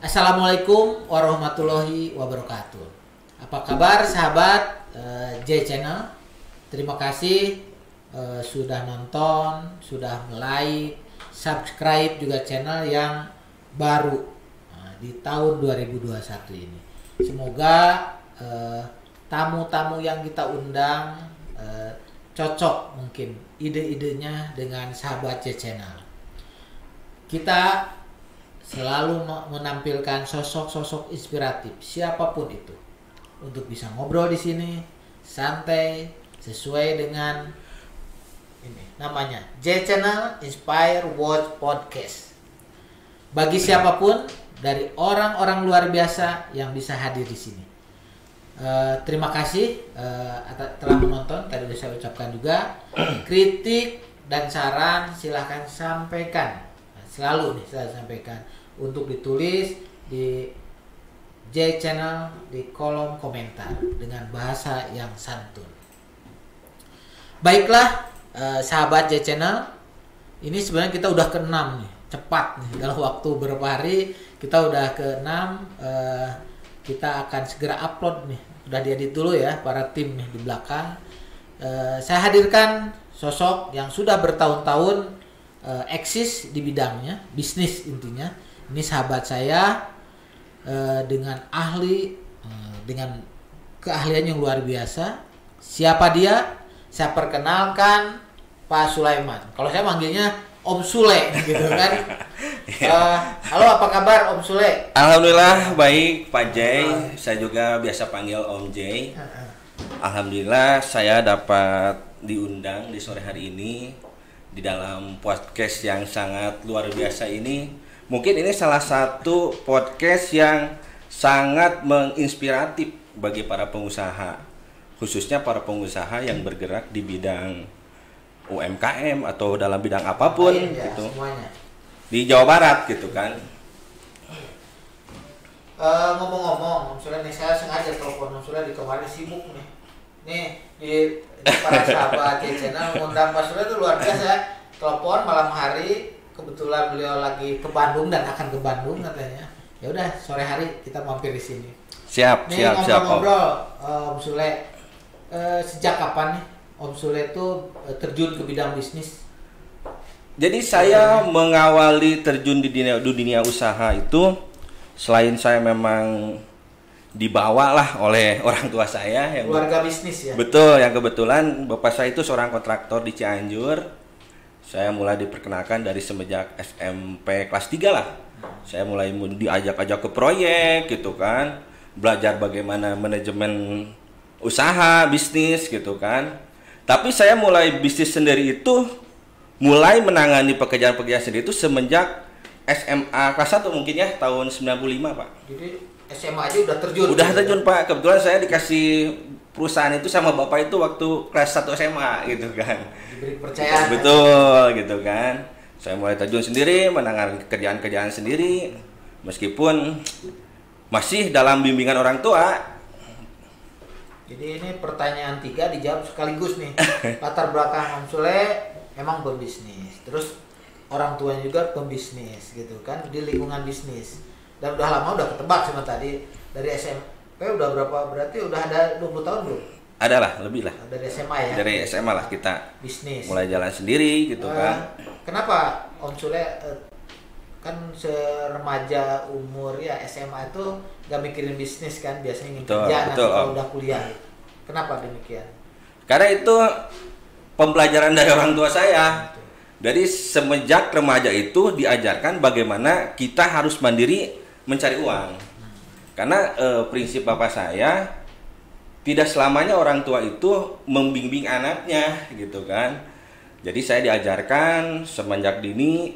Assalamualaikum warahmatullahi wabarakatuh. Apa kabar sahabat J Channel? Terima kasih sudah nonton, sudah like, subscribe juga channel yang baru di tahun 2021 ini. Semoga tamu-tamu yang kita undang cocok mungkin ide-idenya dengan sahabat J Channel. Kita selalu menampilkan sosok-sosok inspiratif siapapun itu untuk bisa ngobrol di sini santai sesuai dengan ini namanya J Channel Inspire Watch Podcast. Bagi siapapun dari orang-orang luar biasa yang bisa hadir di sini. Terima kasih telah menonton. Tadi sudah saya ucapkan juga. Kritik dan saran silahkan sampaikan. Selalu saya sampaikan untuk ditulis di J Channel di kolom komentar dengan bahasa yang santun. Baiklah sahabat J Channel, ini sebenarnya kita udah ke-6 nih, cepat nih, dalam waktu beberapa hari kita udah ke-6. Kita akan segera upload nih, udah diedit dulu ya para tim nih di belakang. Saya hadirkan sosok yang sudah bertahun-tahun eksis di bidangnya, bisnis intinya. Ini sahabat saya dengan dengan keahlian yang luar biasa. Siapa dia? Saya perkenalkan Pak Sulaiman. Kalau saya manggilnya Om Sule gitu kan. Halo, apa kabar Om Sule? Alhamdulillah baik Pak J. Saya juga biasa panggil Om J. Alhamdulillah saya dapat diundang di sore hari ini di dalam podcast yang sangat luar biasa ini. Mungkin ini salah satu podcast yang sangat menginspiratif bagi para pengusaha, khususnya para pengusaha yang bergerak di bidang UMKM atau dalam bidang apapun gitu. Semuanya. Di Jawa Barat gitu kan. Ngomong-ngomong, Om Sule nih, saya sengaja telepon Om Sule di kemarin sibuk nih. Nih di para sahabat J Channel mengundang Pak Sule itu luar biasa. Telepon malam hari. Kebetulan beliau lagi ke Bandung dan akan ke Bandung katanya. Ya udah sore hari kita mampir di sini. Siap. Ngobrol-ngobrol Om Sule, sejak kapan nih Om Sule itu terjun ke bidang bisnis? Jadi saya mengawali terjun di dunia usaha itu selain saya memang dibawa lah oleh orang tua saya yang keluarga bisnis ya. Betul, yang kebetulan bapak saya itu seorang kontraktor di Cianjur. Saya mulai diperkenalkan dari semenjak SMP kelas 3 lah. Saya mulai diajak-ajak ke proyek gitu kan. Belajar bagaimana manajemen usaha, bisnis gitu kan. Tapi saya mulai bisnis sendiri itu, mulai menangani pekerjaan-pekerjaan sendiri itu semenjak SMA kelas 1 mungkin ya, tahun 95 Pak. Jadi SMA aja udah terjun? Udah terjun Pak, kebetulan saya dikasih perusahaan itu sama bapak itu waktu kelas 1 SMA gitu kan. Diberi kepercayaan. Betul gitu kan. Saya mulai terjun sendiri, menangani kerjaan-kerjaan sendiri, meskipun masih dalam bimbingan orang tua. Jadi ini pertanyaan 3 dijawab sekaligus nih. Latar belakang Om Sule emang pembisnis, terus orang tuanya juga pembisnis gitu kan, di lingkungan bisnis. Dan udah lama udah ketebak sama tadi dari SMP udah berapa, berarti udah ada 20 tahun belum? Ada lah, lebih lah. Dari SMA ya? Dari SMA lah kita bisnis. Mulai jalan sendiri gitu kan. Kenapa Om Sule kan seremaja umur ya SMA itu gak mikirin bisnis kan, biasanya ingin kerja nanti kalau udah kuliah. Kenapa demikian? Karena itu pembelajaran dari orang tua saya. Dari semenjak remaja itu diajarkan bagaimana kita harus mandiri mencari uang. Karena prinsip bapak saya, tidak selamanya orang tua itu membimbing anaknya gitu kan. Jadi saya diajarkan semenjak dini,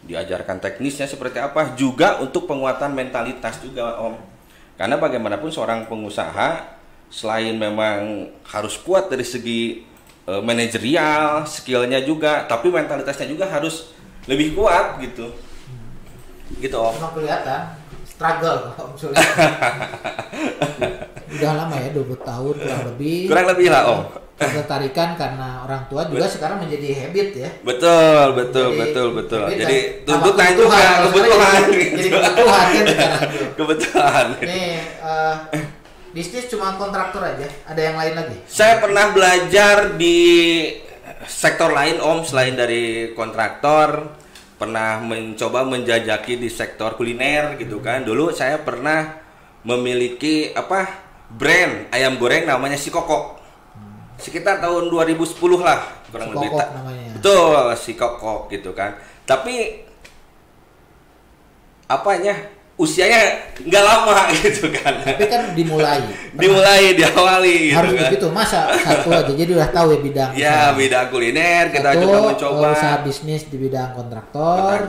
diajarkan teknisnya seperti apa, juga untuk penguatan mentalitas juga Om. Karena bagaimanapun seorang pengusaha selain memang harus kuat dari segi manajerial, skillnya juga, tapi mentalitasnya juga harus lebih kuat gitu. Gitu Om. Memang kelihatan struggle Om Sule. Udah lama ya, 20 tahun kurang lebih. Kurang lebih lah Om. ketertarikan karena orang tua juga sekarang menjadi habit ya. Betul. Jadi tuntutan juga kebutuhan. Jadi kebutuhan kan sekarang. Kebetulan. Nih bisnis cuma kontraktor aja, ada yang lain lagi? Saya pernah belajar di sektor lain Om, selain dari kontraktor, pernah mencoba menjajaki di sektor kuliner gitu kan. Dulu saya pernah memiliki brand ayam goreng namanya Si Kokok. Sekitar tahun 2010 lah kurang Si lebih. Kokok namanya. Betul, Si Kokok gitu kan. Tapi usianya nggak lama gitu kan. Tapi kan dimulai diawali gitu harus kan. begitu, masa satu aja jadi udah tahu ya bidang. Ya, bidang kuliner kita satu, juga mencoba. Usaha bisnis di bidang kontraktor,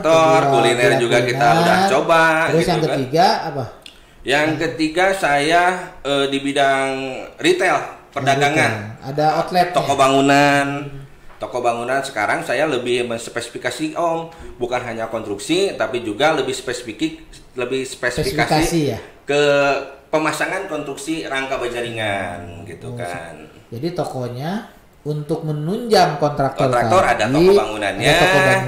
kuliner juga kita udah coba. Terus gitu yang ketiga apa? Yang ketiga saya di bidang retail, perdagangan. Ada outlet. Toko bangunan sekarang saya lebih menspesifikasi Om, bukan hanya konstruksi tapi juga lebih spesifikasi ya? ke pemasangan konstruksi rangka bajaringan gitu kan. Jadi tokonya untuk menunjang kontraktor ada toko bangunannya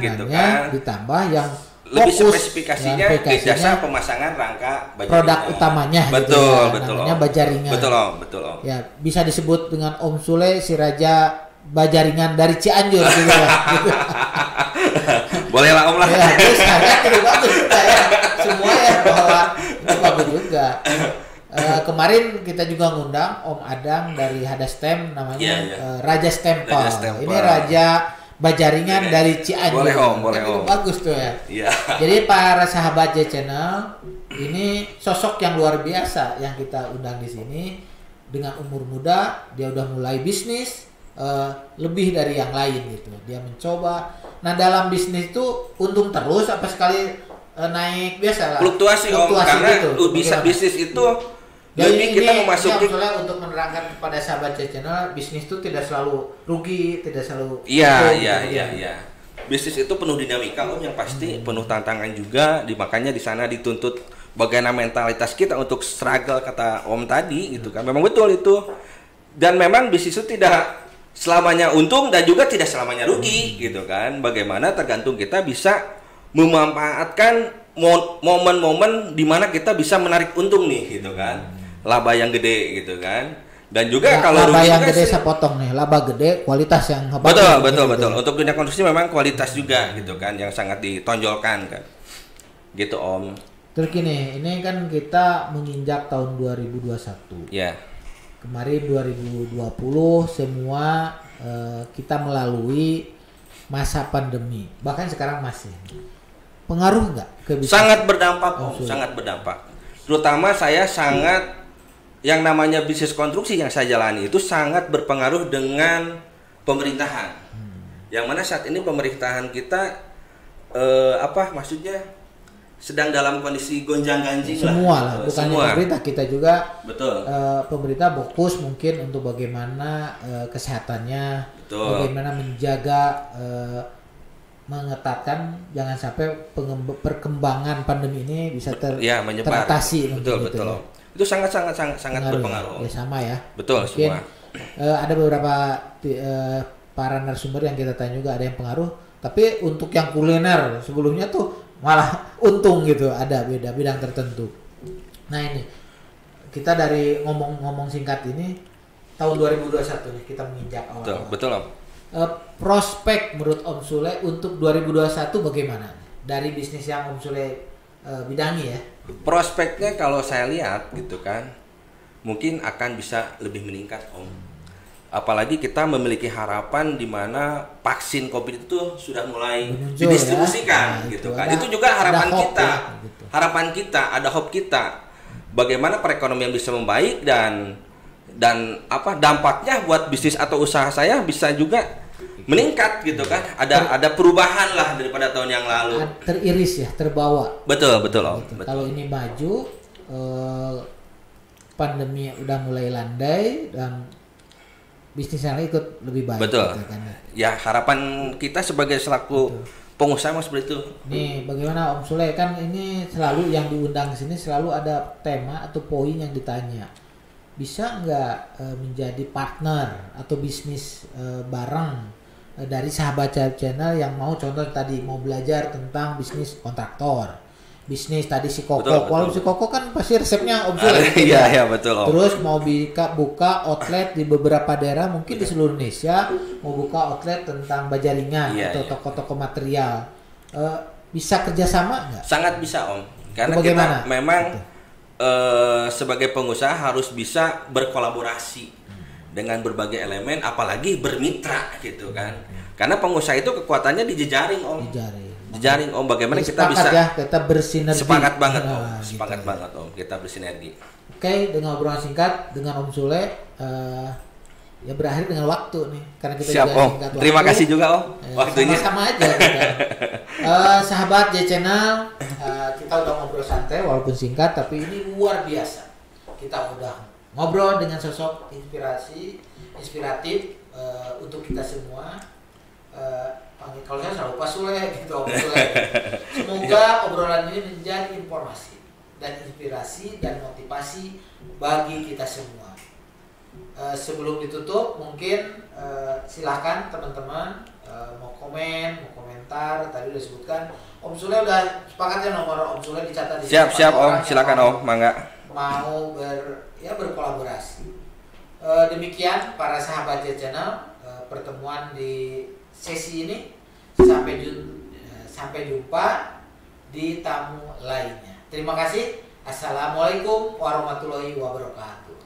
gitu kan. Ditambah yang lebih fokus, spesifikasinya ke jasa pemasangan rangka bajaringan. Produk utamanya betul, namanya bajaringan. Betul Om. Ya, bisa disebut dengan Om Sule si Raja Bajaringan dari Cianjur gitu ya. Boleh lah Om lah. Ya, terus itu bagus ya. Semua ya bahwa itu bagus juga. Kemarin kita juga ngundang Om Adang dari Hadastem namanya Raja Stempel. Ini Raja Bajaringan dari Cianjur. Boleh Om. Bagus tuh ya. Iya. Jadi para sahabat J-Channel, ini sosok yang luar biasa yang kita undang di sini. Dengan umur muda dia udah mulai bisnis. Lebih dari yang lain gitu. Dia mencoba. Nah, dalam bisnis itu untung terus apa sekali naik biasa lah. Fluktuasi Om, karena gitu. Bisa bisnis itu lebih kita memasuki untuk menerangkan kepada sahabat channel, bisnis itu tidak selalu rugi, tidak selalu Iya. Bisnis itu penuh dinamika Om, yang pasti penuh tantangan juga. Makanya di sana dituntut bagaimana mentalitas kita untuk struggle kata Om tadi gitu kan. Memang betul itu. Dan memang bisnis itu tidak selamanya untung dan juga tidak selamanya rugi gitu kan. Bagaimana tergantung kita bisa memanfaatkan momen-momen di mana kita bisa menarik untung nih gitu kan. Laba yang gede gitu kan. Dan juga kalau laba rugi yang juga gede saya potong nih, laba gede kualitas yang betul. Untuk dunia konstruksi memang kualitas juga gitu kan yang sangat ditonjolkan kan. Gitu Om. Terus gini, ini kan kita menginjak tahun 2021. Ya. Kemarin 2020 semua kita melalui masa pandemi, bahkan sekarang masih. Pengaruh nggak ke bisnis? Sangat berdampak Om, sangat berdampak. Terutama saya sangat yang namanya bisnis konstruksi yang saya jalani itu sangat berpengaruh dengan pemerintahan. Yang mana saat ini pemerintahan kita maksudnya sedang dalam kondisi gonjang-ganjing lah. Bukan pemerintah, kita juga betul. Pemerintah fokus mungkin untuk bagaimana kesehatannya, betul. Bagaimana menjaga mengetatkan jangan sampai perkembangan pandemi ini bisa teratasi. Betul. Ya. Itu sangat berpengaruh. Ya sama ya. Betul mungkin, semua. Ada beberapa para narasumber yang kita tanya juga ada yang pengaruh, tapi untuk yang kuliner sebelumnya tuh malah untung gitu, ada beda bidang tertentu. Nah ini kita dari ngomong singkat ini tahun 2021 nih kita menginjak awal. Betul Om. Prospek menurut Om Sule untuk 2021 bagaimana? Dari bisnis yang Om Sule bidangi ya. Prospeknya kalau saya lihat gitu kan, mungkin akan bisa lebih meningkat Om. Apalagi kita memiliki harapan di mana vaksin COVID itu sudah mulai didistribusikan gitu kan. Itu juga harapan kita. Gitu. Harapan kita, ada hope kita. Bagaimana perekonomian bisa membaik dan dampaknya buat bisnis atau usaha saya bisa juga meningkat gitu kan. Ada perubahan lah daripada tahun yang lalu. Teriris ya, terbawa. Betul Om. Gitu. Kalau ini maju, pandemi udah mulai landai dan bisnisnya ikut lebih baik. Betul. Gitu kan. Ya harapan kita sebagai selaku pengusaha seperti itu. Nih bagaimana Om Sule, kan ini selalu yang diundang ke sini selalu ada tema atau poin yang ditanya. bisa nggak menjadi partner atau bisnis bareng dari sahabat channel yang mau, contoh tadi mau belajar tentang bisnis kontraktor, bisnis tadi si Koko. Kalau si Koko kan pasti resepnya Om Sule. Iya betul Om. Terus mau buka outlet di beberapa daerah, mungkin di seluruh Indonesia, mau buka outlet tentang bajaringan atau toko-toko material. Bisa kerjasama nggak? Sangat bisa Om. Karena kita memang sebagai pengusaha harus bisa berkolaborasi dengan berbagai elemen, apalagi bermitra gitu kan. Karena pengusaha itu kekuatannya di jejaring Om. Jejaring Om, bagaimana kita bisa kita bersinergi. Sepakat banget Om. Sepakat banget Om, kita bersinergi. Oke, dengan obrolan singkat dengan Om Sule ya berakhir dengan waktu nih, karena kita siap, juga Om. singkat Terima waktu. kasih juga Om waktunya. Sama-sama aja kita. Sahabat J Channel, kita udah ngobrol santai walaupun singkat, tapi ini luar biasa. Kita udah ngobrol dengan sosok inspiratif untuk kita semua. Kalau saya selalu Pak Sule gitu, Om Sule. Semoga obrolan ini menjadi informasi dan inspirasi dan motivasi bagi kita semua. Sebelum ditutup, mungkin silahkan teman-teman mau komen, mau komentar. Tadi udah disebutkan Om Sule udah sepakat ya, nomor Om Sule dicatat di sini. Siap Om, silakan Om, mangga. Mau berkolaborasi. Demikian para sahabat J Channel, pertemuan di sesi ini. Sampai jumpa di tamu lainnya. Terima kasih. Assalamualaikum warahmatullahi wabarakatuh.